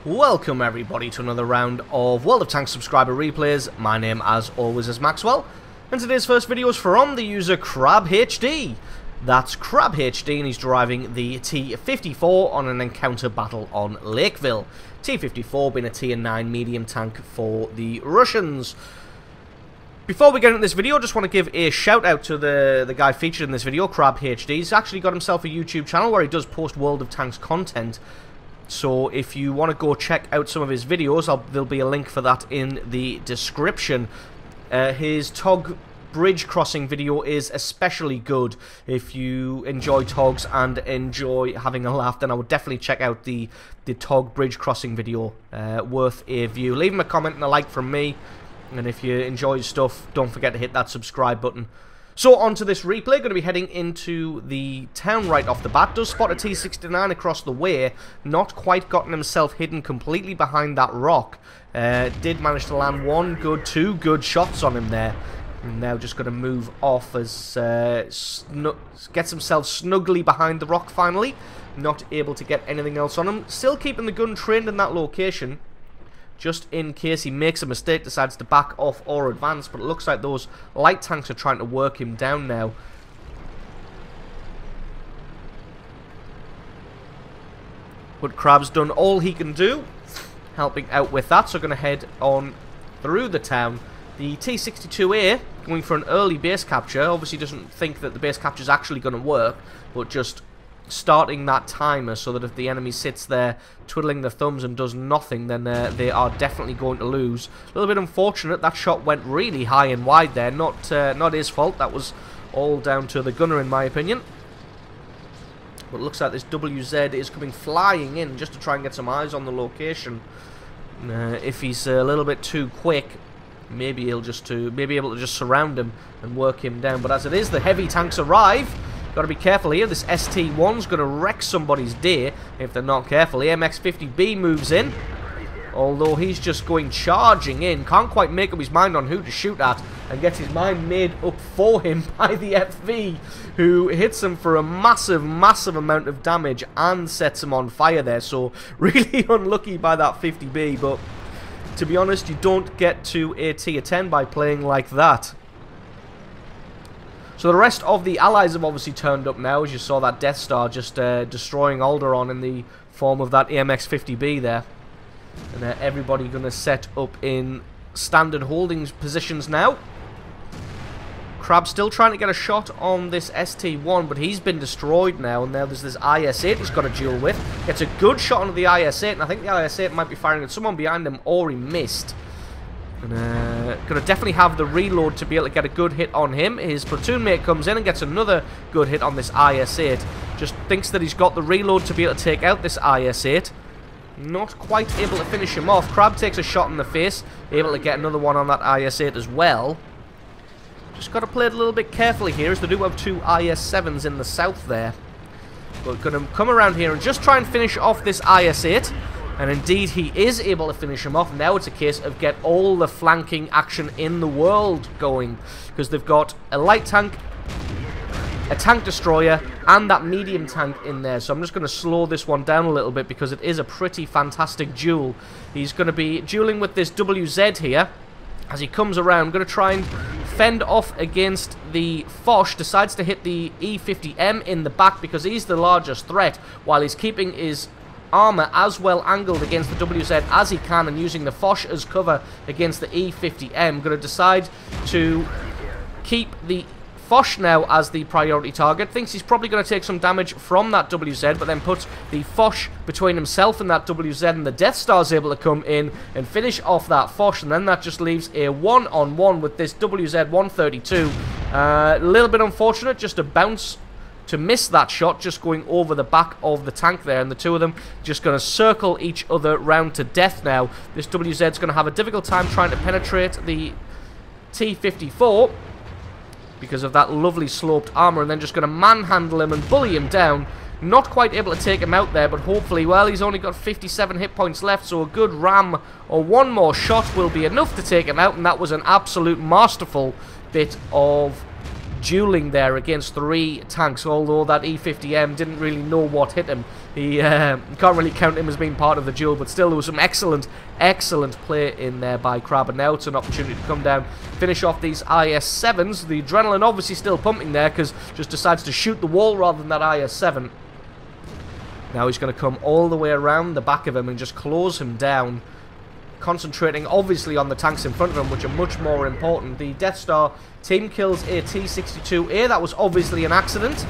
Welcome everybody to another round of World of Tanks subscriber replays. My name as always is Maxwell, and today's first video is from the user CrabHD. That's CrabHD, and he's driving the T-54 on an encounter battle on Lakeville. T-54 being a tier 9 medium tank for the Russians. Before we get into this video, I just want to give a shout out to the guy featured in this video, CrabHD. He's actually got himself a YouTube channel where he does post World of Tanks content. So if you want to go check out some of his videos, there'll be a link for that in the description. His TOG bridge crossing video is especially good. If you enjoy TOGs and enjoy having a laugh, then I would definitely check out the TOG bridge crossing video. Worth a view. Leave him a comment and a like from me. And if you enjoy his stuff, don't forget to hit that subscribe button. So on to this replay, going to be heading into the town right off the bat. Does spot a T-69 across the way, not quite gotten himself hidden completely behind that rock. Did manage to land two good shots on him there. And now just going to move off as gets himself snugly behind the rock finally. Not able to get anything else on him. Still keeping the gun trained in that location, just in case he makes a mistake, decides to back off or advance. But it looks like those light tanks are trying to work him down now. But Crab's done all he can do, helping out with that. So going to head on through the town. The T-62A going for an early base capture. Obviously doesn't think that the base capture is actually going to work, but just starting that timer so that if the enemy sits there twiddling their thumbs and does nothing, then they are definitely going to lose. A little bit unfortunate, that shot went really high and wide there. Not his fault, that was all down to the gunner in my opinion. But it looks like this WZ is coming flying in just to try and get some eyes on the location. If he's a little bit too quick, maybe he'll be able to just surround him and work him down. But as it is, the heavy tanks arrive. Got to be careful here. This ST1's going to wreck somebody's day if they're not careful. The MX-50B moves in, although he's just going charging in. Can't quite make up his mind on who to shoot at, and gets his mind made up for him by the FV, who hits him for a massive amount of damage and sets him on fire there. So really unlucky by that 50B, but to be honest, you don't get to a tier 10 by playing like that. So the rest of the allies have obviously turned up now, as you saw that Death Star just destroying Alderaan in the form of that AMX-50B there. And everybody going to set up in standard holding positions now. Crab still trying to get a shot on this ST1, but he's been destroyed now. And now there's this IS-8 he's got to duel with. Gets a good shot onto the IS-8, and I think the IS-8 might be firing at someone behind him, or he missed. Gonna definitely have the reload to be able to get a good hit on him. His platoon mate comes in and gets another good hit on this IS-8. Just thinks that he's got the reload to be able to take out this IS-8. Not quite able to finish him off. Crab takes a shot in the face, able to get another one on that IS-8 as well. Just got to play it a little bit carefully here, as they do have two IS-7s in the south there. But gonna come around here and just try and finish off this IS-8. And indeed, he is able to finish him off. Now it's a case of get all the flanking action in the world going, because they've got a light tank, a tank destroyer, and that medium tank in there. So I'm just going to slow this one down a little bit, because it is a pretty fantastic duel. He's going to be dueling with this WZ here. As he comes around, going to try and fend off against the Foch. Decides to hit the E50M in the back, because he's the largest threat, while he's keeping his armor as well angled against the WZ as he can, and using the Foch as cover against the E50M. Going to decide to keep the Foch now as the priority target. Thinks he's probably going to take some damage from that WZ, but then puts the Foch between himself and that WZ, and the Death Star is able to come in and finish off that Foch, and then that just leaves a one-on-one with this WZ-132. A little bit unfortunate, just a bounce to miss that shot, just going over the back of the tank there, and the two of them just going to circle each other round to death now. This WZ's going to have a difficult time trying to penetrate the T-54 because of that lovely sloped armor, and then just going to manhandle him and bully him down. Not quite able to take him out there, but hopefully, well, he's only got 57 hit points left, so a good ram or one more shot will be enough to take him out, and that was an absolute masterful bit of dueling there against 3 tanks, although that E50M didn't really know what hit him. He can't really count him as being part of the duel, but still there was some excellent play in there by Crab, and now it's an opportunity to come down, finish off these IS-7s. The adrenaline obviously still pumping there, because just decides to shoot the wall rather than that IS-7. Now he's going to come all the way around the back of him and just close him down, concentrating obviously on the tanks in front of him, which are much more important. The Death Star team kills a T-62A. That was obviously an accident.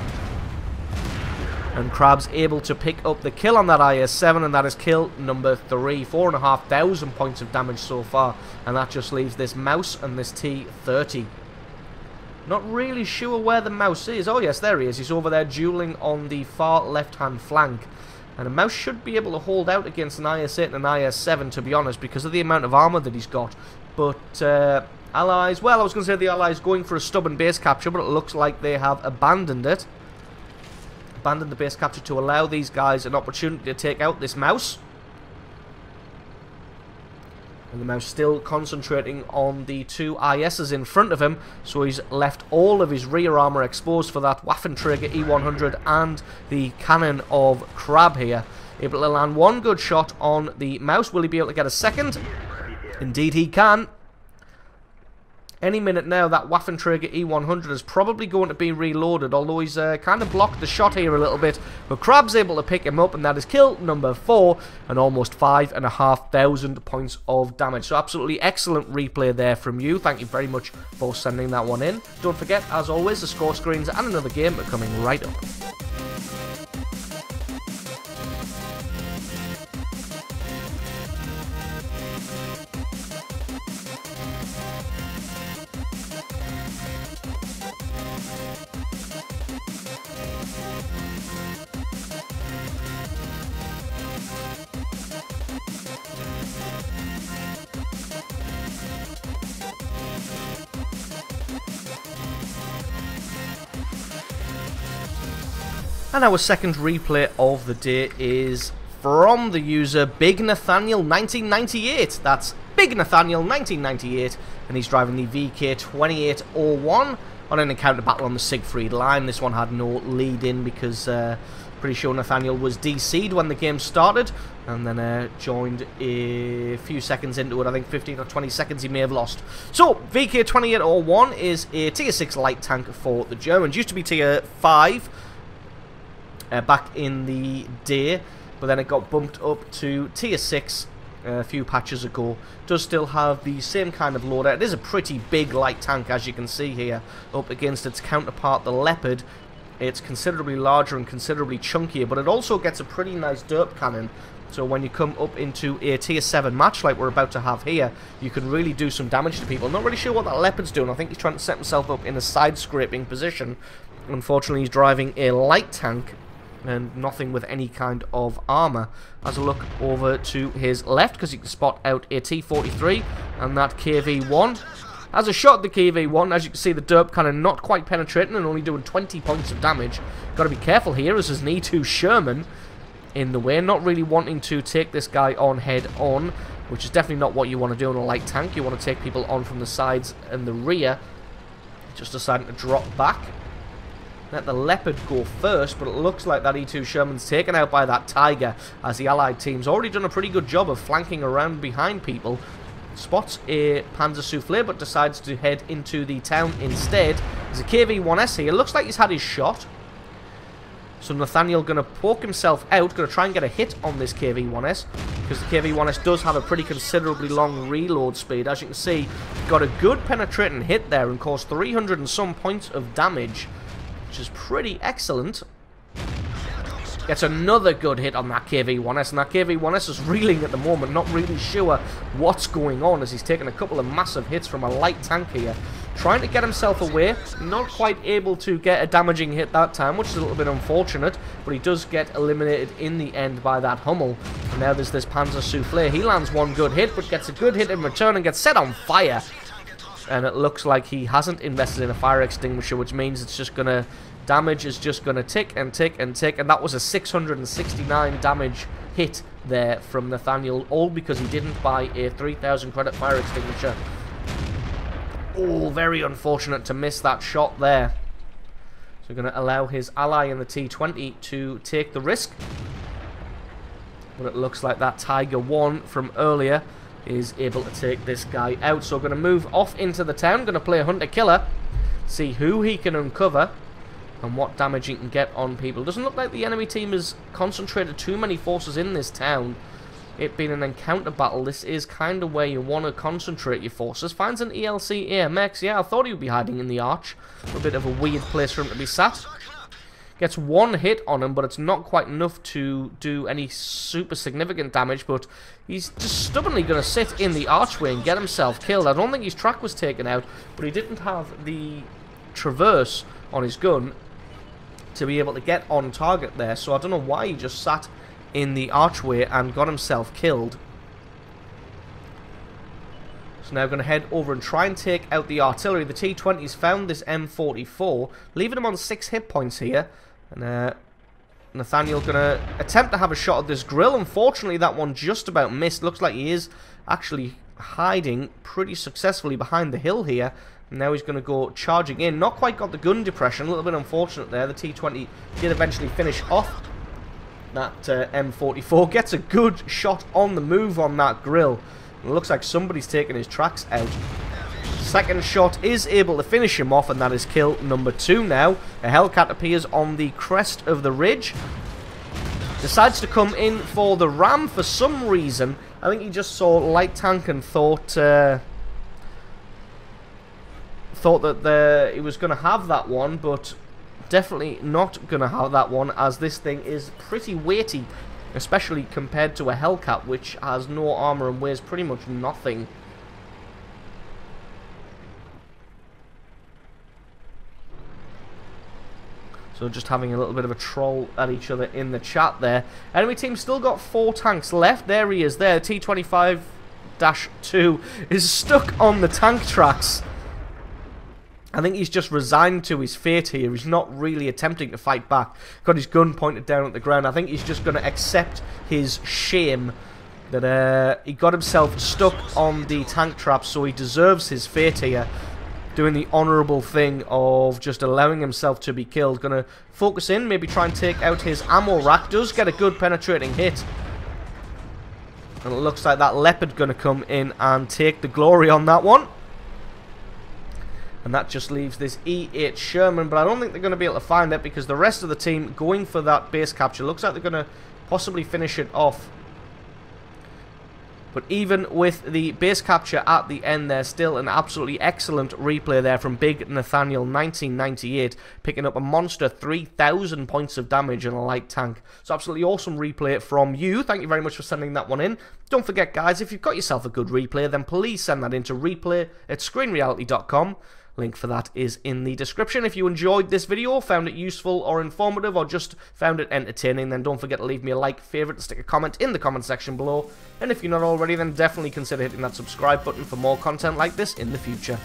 And Crab's able to pick up the kill on that IS-7, and that is kill number 3. 4,500 points of damage so far. And that just leaves this Mouse and this T-30. Not really sure where the Mouse is. Oh yes, there he is. He's over there dueling on the far left-hand flank. And a Mouse should be able to hold out against an IS-8 and an IS-7, to be honest, because of the amount of armor that he's got. But Allies, well, I was going to say the Allies going for a stubborn base capture, but it looks like they have abandoned it. Abandoned the base capture to allow these guys an opportunity to take out this Mouse. And the Mouse still concentrating on the 2 ISs in front of him, so he's left all of his rear armor exposed for that Waffenträger E100 and the cannon of Crab here. Able to land 1 good shot on the Mouse. Will he be able to get a second? Indeed he can. Any minute now, that Waffenträger E100 is probably going to be reloaded, although he's kind of blocked the shot here a little bit. But Crab's able to pick him up, and that is kill number 4, and almost 5,500 points of damage. So absolutely excellent replay there from you. Thank you very much for sending that one in. Don't forget, as always, the score screens and another game are coming right up. And our second replay of the day is from the user Big Nathaniel 1998. That's Big Nathaniel 1998, and he's driving the VK2801 on an encounter battle on the Siegfried line. This one had no lead in because pretty sure Nathaniel was DC'd when the game started, and then joined a few seconds into it. I think 15 or 20 seconds he may have lost. So VK2801 is a tier 6 light tank for the Germans. Used to be tier 5 back in the day, but then it got bumped up to tier 6 a few patches ago. Does still have the same kind of loadout. It is a pretty big light tank, as you can see here, up against its counterpart the Leopard. It's considerably larger and considerably chunkier, but it also gets a pretty nice derp cannon. So when you come up into a tier 7 match like we're about to have here, you can really do some damage to people. Not really sure what that Leopard's doing. I think he's trying to set himself up in a side-scraping position. Unfortunately, he's driving a light tank and nothing with any kind of armor. As a look over to his left, because you can spot out a T-43 and that KV-1. As a shot at the KV-1, as you can see, the derp kind of not quite penetrating and only doing 20 points of damage. Got to be careful here, as there's an E2 Sherman in the way, not really wanting to take this guy on head on, which is definitely not what you want to do in a light tank. You want to take people on from the sides and the rear. Just deciding to drop back. Let the Leopard go first, but it looks like that E2 Sherman's taken out by that Tiger, as the Allied team's already done a pretty good job of flanking around behind people. Spots a Panzer Soufflé, but decides to head into the town instead. There's a KV-1S here. Looks like he's had his shot. So Nathaniel going to poke himself out, going to try and get a hit on this KV-1S, because the KV-1S does have a pretty considerably long reload speed. As you can see, got a good penetrating hit there and caused 300 and some points of damage, which is pretty excellent. Gets another good hit on that KV-1S, and that KV-1S is reeling at the moment, not really sure what's going on, as he's taken a couple of massive hits from a light tank here. Trying to get himself away, not quite able to get a damaging hit that time, which is a little bit unfortunate, but he does get eliminated in the end by that Hummel. And now there's this Panzer Soufflé. He lands one good hit, but gets a good hit in return and gets set on fire. And it looks like he hasn't invested in a fire extinguisher, which means it's just going to... damage is just going to tick and tick and tick, and that was a 669 damage hit there from Nathaniel, all because he didn't buy a 3,000 credit fire extinguisher. Oh, very unfortunate to miss that shot there. So going to allow his ally in the T-20 to take the risk. But it looks like that Tiger 1 from earlier is able to take this guy out. So going to move off into the town. Going to play a hunter-killer. See who he can uncover and what damage he can get on people. Doesn't look like the enemy team has concentrated too many forces in this town. It being an encounter battle, this is kind of where you want to concentrate your forces. Finds an ELC AMX. Yeah, I thought he would be hiding in the arch. A bit of a weird place for him to be sat. Gets one hit on him, but it's not quite enough to do any super significant damage. But he's just stubbornly going to sit in the archway and get himself killed. I don't think his track was taken out, but he didn't have the traverse on his gun to be able to get on target there. So I don't know why he just sat in the archway and got himself killed. So now going to head over and try and take out the artillery. The T-20's found this M44, leaving him on 6 hit points here. And Nathaniel going to attempt to have a shot at this grill. Unfortunately, that one just about missed. Looks like he is actually hiding pretty successfully behind the hill here. And now he's going to go charging in. Not quite got the gun depression. A little bit unfortunate there. The T-20 did eventually finish off that M44. Gets a good shot on the move on that grill. It looks like somebody's taking his tracks out. Second shot is able to finish him off, and that is kill number 2 now. A Hellcat appears on the crest of the ridge. Decides to come in for the ram for some reason. I think he just saw light tank and thought that he was going to have that one, but definitely not going to have that one, as this thing is pretty weighty, especially compared to a Hellcat, which has no armor and weighs pretty much nothing. So just having a little bit of a troll at each other in the chat there. Enemy team still got 4 tanks left. There he is there. T-25-2 is stuck on the tank tracks. I think he's just resigned to his fate here. He's not really attempting to fight back. Got his gun pointed down at the ground. I think he's just going to accept his shame that he got himself stuck on the tank trap, so he deserves his fate here. Doing the honourable thing of just allowing himself to be killed. Going to focus in, maybe try and take out his ammo rack. Does get a good penetrating hit. And it looks like that Leopard going to come in and take the glory on that one. And that just leaves this E8 Sherman, but I don't think they're going to be able to find it because the rest of the team going for that base capture. Looks like they're going to possibly finish it off. But even with the base capture at the end, there's still an absolutely excellent replay there from Big Nathaniel 1998, picking up a monster 3,000 points of damage in a light tank. So absolutely awesome replay from you. Thank you very much for sending that one in. Don't forget, guys, if you've got yourself a good replay, then please send that in to replay@screenreality.com. Link for that is in the description. If you enjoyed this video, found it useful or informative, or just found it entertaining, then don't forget to leave me a like, favourite, and stick a comment in the comment section below. And if you're not already, then definitely consider hitting that subscribe button for more content like this in the future.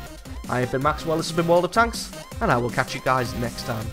I have been Maxwell, this has been World of Tanks, and I will catch you guys next time.